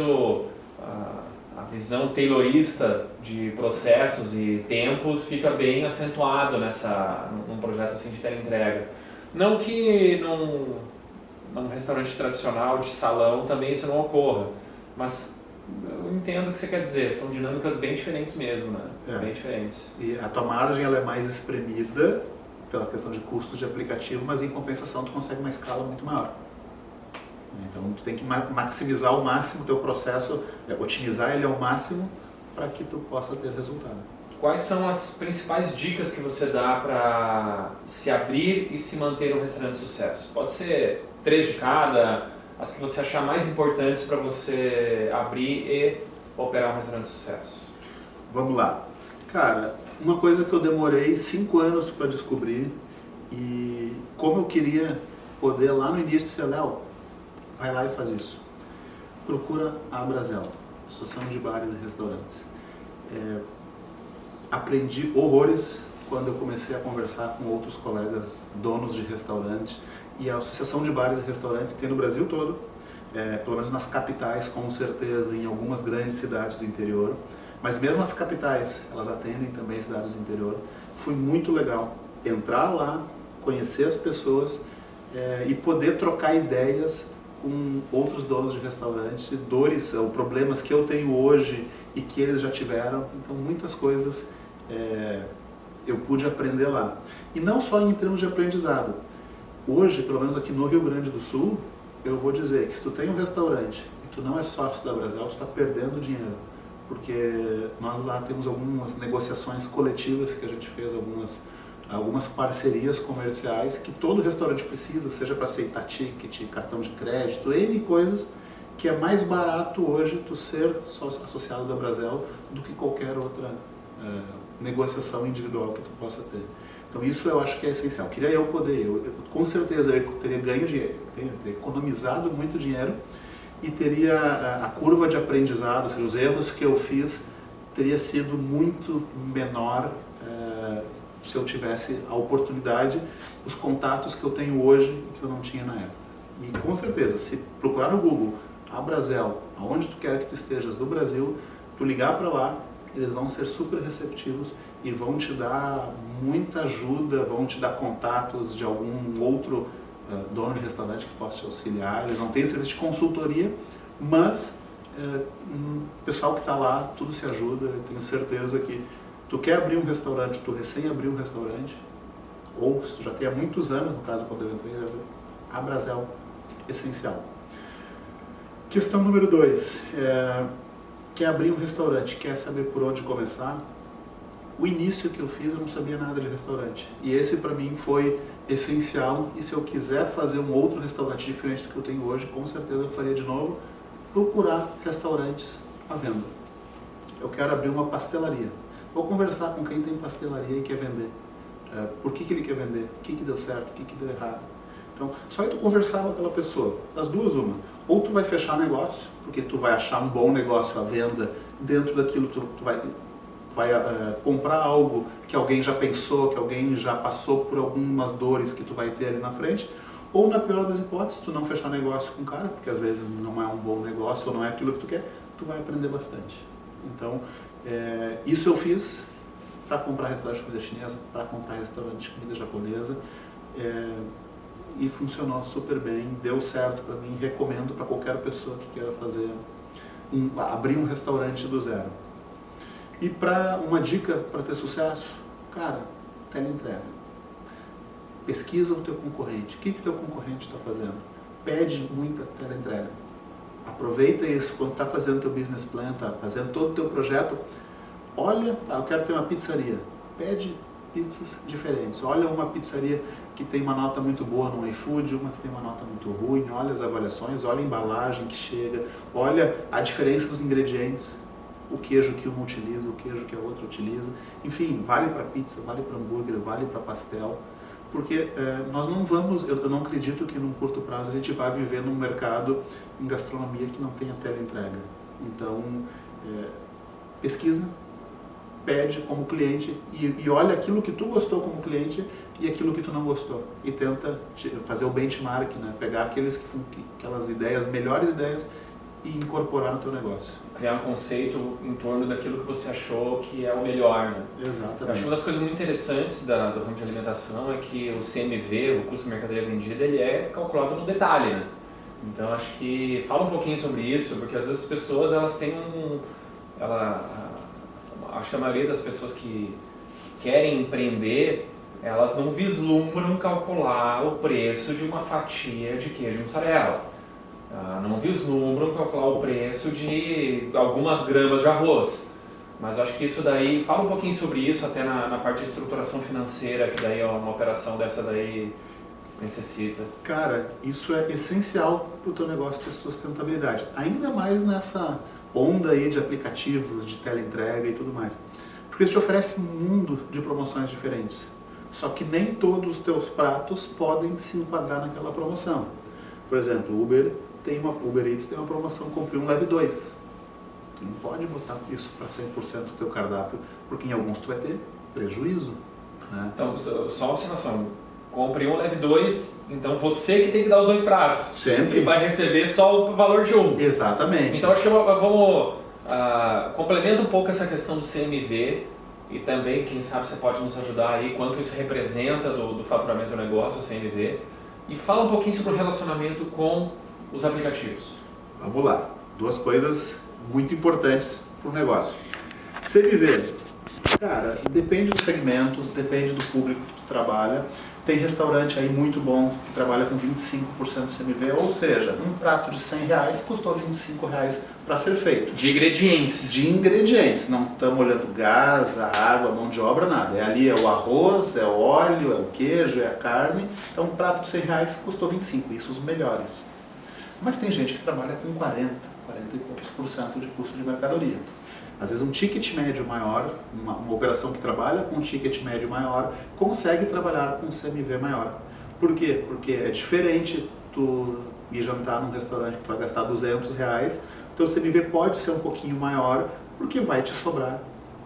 a visão taylorista de processos e tempos fica bem acentuado num projeto assim de teleentrega. Não que num restaurante tradicional de salão também isso não ocorra, mas eu entendo o que você quer dizer, são dinâmicas bem diferentes mesmo, né? Bem diferentes. E a tua margem ela é mais espremida pela questão de custos de aplicativo, mas em compensação tu consegue uma escala muito maior. Então tu tem que maximizar ao máximo o teu processo, otimizar ele ao máximo para que tu possa ter resultado. Quais são as principais dicas que você dá para se abrir e se manter um restaurante de sucesso? Pode ser 3 de cada, as que você achar mais importantes para você abrir e operar um restaurante de sucesso. Vamos lá. Cara, uma coisa que eu demorei 5 anos para descobrir e como eu queria poder lá no início dizer, Léo, vai lá e faz isso. Procura a Abrazel, Associação de Bares e Restaurantes. Aprendi horrores quando eu comecei a conversar com outros colegas donos de restaurantes e a Associação de Bares e Restaurantes que tem no Brasil todo, pelo menos nas capitais, com certeza, em algumas grandes cidades do interior, mas mesmo as capitais, elas atendem também cidades do interior. Foi muito legal entrar lá, conhecer as pessoas e poder trocar ideias com outros donos de restaurantes, dores ou problemas que eu tenho hoje e que eles já tiveram. Então muitas coisas eu pude aprender lá. E não só em termos de aprendizado. Hoje, pelo menos aqui no Rio Grande do Sul, eu vou dizer que se tu tem um restaurante e tu não é sócio da Abrazel, tu está perdendo dinheiro. porque nós lá temos algumas negociações coletivas que a gente fez, algumas parcerias comerciais que todo restaurante precisa, seja para aceitar ticket, cartão de crédito, N coisas, que é mais barato hoje tu ser sócio associado da Brasel do que qualquer outra negociação individual que tu possa ter. Então isso eu acho que é essencial. Queria eu poder, com certeza eu teria ganho dinheiro, teria economizado muito dinheiro e teria a curva de aprendizado, ou seja, os erros que eu fiz teria sido muito menor se eu tivesse a oportunidade, os contatos que eu tenho hoje e que eu não tinha na época. E com certeza, se procurar no Google a Brasel, aonde tu quer que tu estejas do Brasil, tu ligar para lá, eles vão ser super receptivos e vão te dar muita ajuda, vão te dar contatos de algum outro dono de restaurante que possa te auxiliar. Eles não têm serviço de consultoria, mas o pessoal que está lá, tudo se ajuda. Eu tenho certeza que tu quer abrir um restaurante, tu recém abriu um restaurante, ou se tu já tem há muitos anos, no caso quando eu entrei, a Brasel, essencial. Questão número 2, quer abrir um restaurante, quer saber por onde começar? O início que eu fiz, eu não sabia nada de restaurante. E esse para mim foi essencial, e se eu quiser fazer um outro restaurante diferente do que eu tenho hoje, com certeza eu faria de novo, procurar restaurantes à venda. Eu quero abrir uma pastelaria. Vou conversar com quem tem pastelaria e quer vender. Por que ele quer vender? O que deu certo? O que deu errado? Então, só tu conversar com aquela pessoa, das duas uma. Ou tu vai fechar negócio, porque tu vai achar um bom negócio à venda, dentro daquilo tu vai comprar algo que alguém já pensou, que alguém já passou por algumas dores que tu vai ter ali na frente. Ou, na pior das hipóteses, tu não fechar negócio com o cara, porque às vezes não é um bom negócio ou não é aquilo que tu quer, tu vai aprender bastante. Então, isso eu fiz para comprar restaurante de comida chinesa, para comprar restaurante de comida japonesa, e funcionou super bem, deu certo para mim, recomendo para qualquer pessoa que queira abrir um restaurante do zero. E para uma dica para ter sucesso, cara, teleentrega. Pesquisa o teu concorrente, o que teu concorrente está fazendo, pede muita teleentrega. Aproveita isso quando está fazendo o teu business plan, está fazendo todo o teu projeto. Olha, eu quero ter uma pizzaria, pede pizzas diferentes. Olha uma pizzaria que tem uma nota muito boa no iFood, uma que tem uma nota muito ruim, olha as avaliações, olha a embalagem que chega, olha a diferença dos ingredientes, o queijo que uma utiliza, o queijo que a outra utiliza. Enfim, vale para pizza, vale para hambúrguer, vale para pastel. Porque nós não vamos, eu não acredito que num curto prazo a gente vai viver num mercado em gastronomia que não tenha teleentrega. Então, pesquisa, pede como cliente e olha aquilo que tu gostou como cliente e aquilo que tu não gostou. E tenta fazer o benchmark, né? Pegar aquelas ideias, melhores ideias, e incorporar no teu negócio. Criar um conceito em torno daquilo que você achou que é o melhor, né? Exatamente. Eu acho que uma das coisas muito interessantes do ramo de alimentação é que o CMV, o custo de mercadoria vendida, ele é calculado no detalhe, né? Então acho que fala um pouquinho sobre isso, porque às vezes as pessoas elas têm acho que a maioria das pessoas que querem empreender, elas não vislumbram calcular o preço de uma fatia de queijo mussarela. Não vislumbram calcular o preço de algumas gramas de arroz. Mas eu acho que isso daí, fala um pouquinho sobre isso até na parte de estruturação financeira, que daí uma operação dessa daí necessita. Cara, isso é essencial para o teu negócio ter sustentabilidade. Ainda mais nessa onda aí de aplicativos, de teleentrega e tudo mais. Porque isso te oferece um mundo de promoções diferentes. Só que nem todos os teus pratos podem se enquadrar naquela promoção. Por exemplo, o Uber Eats tem uma promoção, compre um, leve 2. Tu não pode botar isso para 100% do teu cardápio, porque em alguns tu vai ter prejuízo. Né? Então, só uma observação. Compre um, leve 2, então você que tem que dar os 2 pratos. Sempre. E vai receber só o valor de um. Exatamente. Então acho que vamos complementa um pouco essa questão do CMV e também, quem sabe, você pode nos ajudar aí, quanto isso representa do faturamento do negócio, o CMV. E fala um pouquinho sobre o relacionamento com os aplicativos. Vamos lá. 2 coisas muito importantes para o negócio. CMV, cara, depende do segmento, depende do público que tu trabalha. Tem restaurante aí muito bom que trabalha com 25% de CMV, ou seja, um prato de R$100 custou R$25 para ser feito. De ingredientes. De ingredientes, não estamos olhando gás, a água, a mão de obra, nada. Ali é o arroz, é o óleo, é o queijo, é a carne. Então um prato de R$100 custou 25, isso os melhores. Mas tem gente que trabalha com 40 e poucos por cento de custo de mercadoria. Às vezes um ticket médio maior, uma operação que trabalha com um ticket médio maior, consegue trabalhar com um CMV maior. Por quê? Porque é diferente tu ir jantar num restaurante que tu vai gastar R$200, teu CMV pode ser um pouquinho maior, porque vai te sobrar,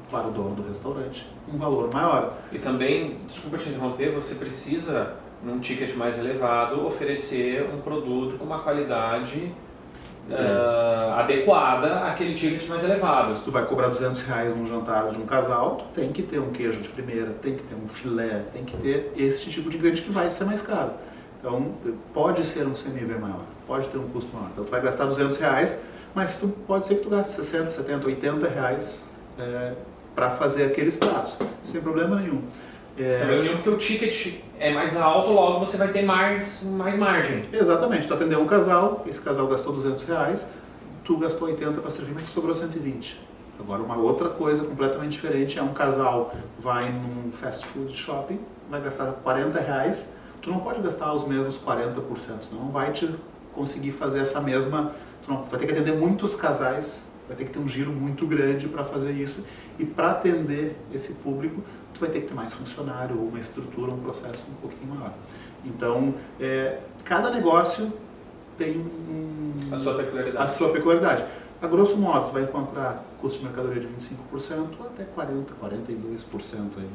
para o dono do restaurante, um valor maior. E também, desculpa te interromper, você precisa, num ticket mais elevado, oferecer um produto com uma qualidade adequada àquele ticket mais elevado. Se tu vai cobrar R$200 num jantar de um casal, tu tem que ter um queijo de primeira, tem que ter um filé, tem que ter esse tipo de ingrediente que vai ser mais caro. Então, pode ser um CMV maior, pode ter um custo maior. Então, tu vai gastar R$200, mas pode ser que tu gaste 60, 70, 80 reais para fazer aqueles pratos, sem problema nenhum. Sem problema nenhum, porque o ticket é mais alto, logo você vai ter mais margem. Exatamente, tu atendeu um casal, esse casal gastou R$200, tu gastou 80 para servir, mas te sobrou 120. Agora, uma outra coisa completamente diferente é um casal vai num fast food shopping, vai gastar R$40, tu não pode gastar os mesmos 40%, senão não vai te conseguir fazer essa mesma... Tu vai ter que atender muitos casais, vai ter que ter um giro muito grande para fazer isso, e para atender esse público, tu vai ter que ter mais funcionário, ou uma estrutura, um processo um pouquinho maior. Então, cada negócio tem a sua peculiaridade. A grosso modo, tu vai encontrar custo de mercadoria de 25% até 40%, 42% aí.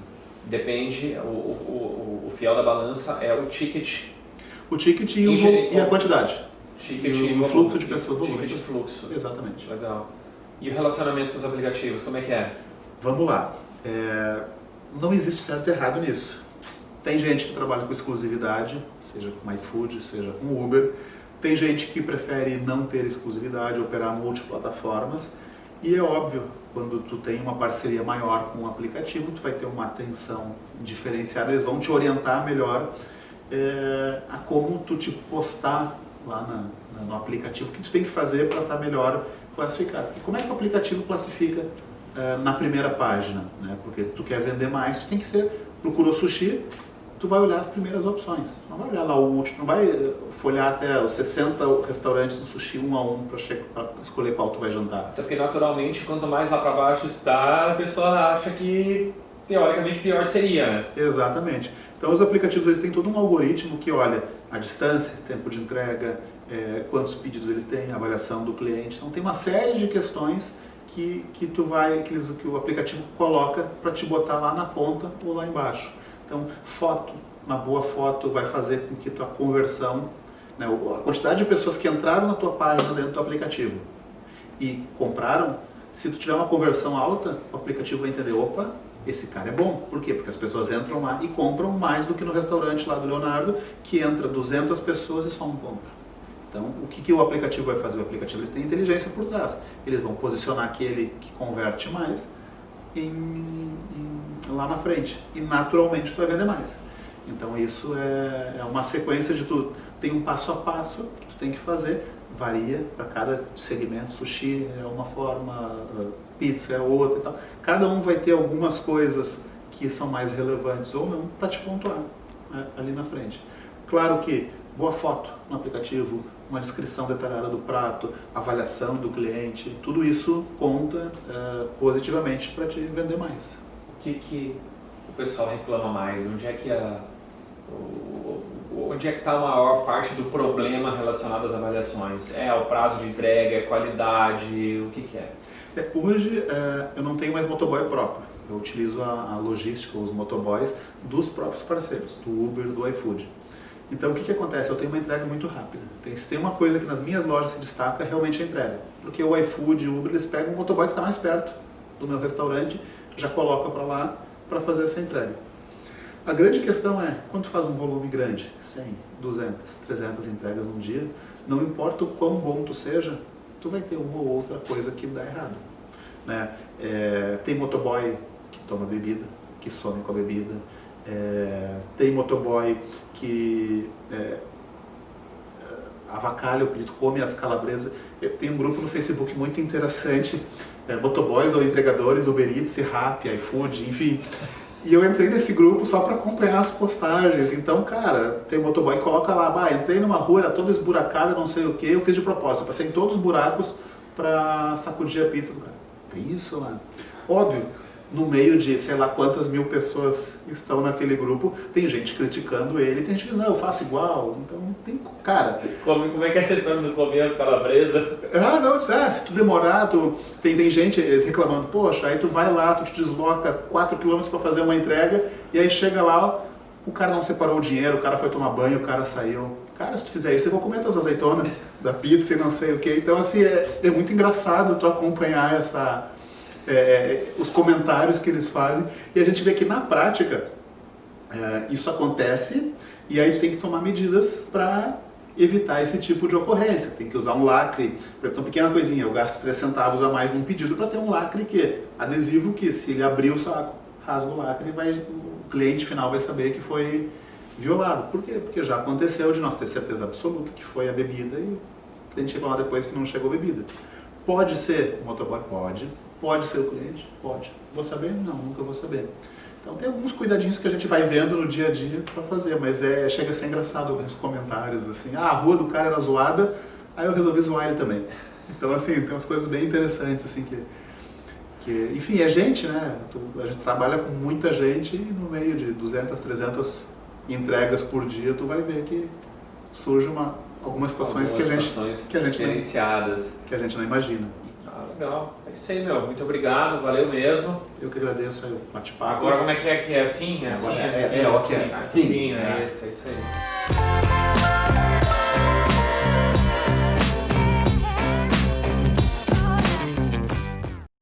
Depende, o fiel da balança é o ticket. O ticket e a quantidade. Ticket e o fluxo de pessoas. Ticket de fluxo. Exatamente. Legal. E o relacionamento com os aplicativos, como é que é? Vamos lá. Não existe certo e errado nisso. Tem gente que trabalha com exclusividade, seja com iFood, seja com Uber. Tem gente que prefere não ter exclusividade, operar multiplataformas. E é óbvio, quando tu tem uma parceria maior com um aplicativo, tu vai ter uma atenção diferenciada. Eles vão te orientar melhor a como tu te postar lá no aplicativo, o que tu tem que fazer para estar melhor classificado. E como é que o aplicativo classifica na primeira página, né? Porque tu quer vender mais, tu tem que procurou sushi, tu vai olhar as primeiras opções. Tu não vai olhar lá o último, não vai folhar até os 60 restaurantes de sushi um a um para escolher qual tu vai jantar. Até porque naturalmente, quanto mais lá para baixo está, a pessoa acha que teoricamente pior seria, né? Exatamente. Então os aplicativos eles têm todo um algoritmo que olha a distância, tempo de entrega, quantos pedidos eles têm, a avaliação do cliente. Então tem uma série de questões que o aplicativo coloca para te botar lá na ponta ou lá embaixo. Então, uma boa foto vai fazer com que tua conversão, né, a quantidade de pessoas que entraram na tua página dentro do aplicativo e compraram, se tu tiver uma conversão alta, o aplicativo vai entender, opa, esse cara é bom. Por quê? Porque as pessoas entram lá e compram mais do que no restaurante lá do Leonardo, que entra 200 pessoas e só um compra. Então, o que o aplicativo vai fazer? O aplicativo eles têm inteligência por trás. Eles vão posicionar aquele que converte mais lá na frente. E naturalmente tu vai vender mais. Então, isso é uma sequência de tudo. Tem um passo a passo que tu tem que fazer. Varia para cada segmento. Sushi é uma forma, pizza é outra e tal. Cada um vai ter algumas coisas que são mais relevantes ou não para te pontuar, né, ali na frente. Claro que boa foto no aplicativo, uma descrição detalhada do prato, avaliação do cliente, tudo isso conta positivamente para te vender mais. O que o pessoal reclama mais? Onde é que está a maior parte do problema relacionado às avaliações? É o prazo de entrega, é qualidade, o que é? Hoje eu não tenho mais motoboy próprio. Eu utilizo a logística, os motoboys dos próprios parceiros, do Uber, do iFood. Então, o que acontece? Eu tenho uma entrega muito rápida. Se tem uma coisa que nas minhas lojas se destaca, é realmente a entrega. Porque o iFood e o Uber, eles pegam um motoboy que está mais perto do meu restaurante, já coloca para lá para fazer essa entrega. A grande questão é, quando tu faz um volume grande, 100, 200, 300 entregas num dia, não importa o quão bom tu seja, tu vai ter uma ou outra coisa que dá errado, né? Tem motoboy que toma bebida, que some com a bebida, Tem motoboy que avacalha o pedido, come as calabresas. Tem um grupo no Facebook muito interessante, motoboys ou entregadores, Uber Eats, Rappi, iFood, enfim. E eu entrei nesse grupo só para acompanhar as postagens. Então, cara, tem motoboy que coloca lá, entrei numa rua, era toda esburacada, não sei o que, eu fiz de propósito, passei em todos os buracos para sacudir a pizza do cara. É isso, mano. Óbvio, no meio de sei lá quantas mil pessoas estão naquele grupo, tem gente criticando ele, tem gente que diz, não, eu faço igual. Então, tem, cara... Como é que é essa história do comer as calabresas? Não, se tu demorar, tem gente eles reclamando, poxa, aí tu vai lá, tu te desloca 4 km para fazer uma entrega, e aí chega lá, o cara não separou o dinheiro, o cara foi tomar banho, o cara saiu. Cara, se tu fizer isso, eu vou comer as azeitonas da pizza e não sei o que. Então, assim, é muito engraçado tu acompanhar os comentários que eles fazem, e a gente vê que na prática isso acontece, e aí tu tem que tomar medidas para evitar esse tipo de ocorrência. Tem que usar um lacre, por exemplo, uma pequena coisinha, eu gasto 3 centavos a mais num pedido para ter um lacre adesivo que se ele abrir o saco, rasga o lacre, o cliente final vai saber que foi violado. Por quê? Porque já aconteceu de nós ter certeza absoluta que foi a bebida e o cliente chegou lá depois que não chegou bebida. Pode ser o motoboy? Pode ser o cliente? Pode. Vou saber? Não, nunca vou saber. Então tem alguns cuidadinhos que a gente vai vendo no dia a dia para fazer, mas chega a ser engraçado alguns comentários assim, a rua do cara era zoada, aí eu resolvi zoar ele também. Então assim, tem umas coisas bem interessantes assim que enfim, é gente, né? A gente trabalha com muita gente e no meio de 200, 300 entregas por dia, tu vai ver que surge algumas situações que a gente não imagina. Legal, é isso aí, meu. Muito obrigado, valeu mesmo. Eu que agradeço aí o bate-papo. Agora como é que é? Que é assim? É isso aí.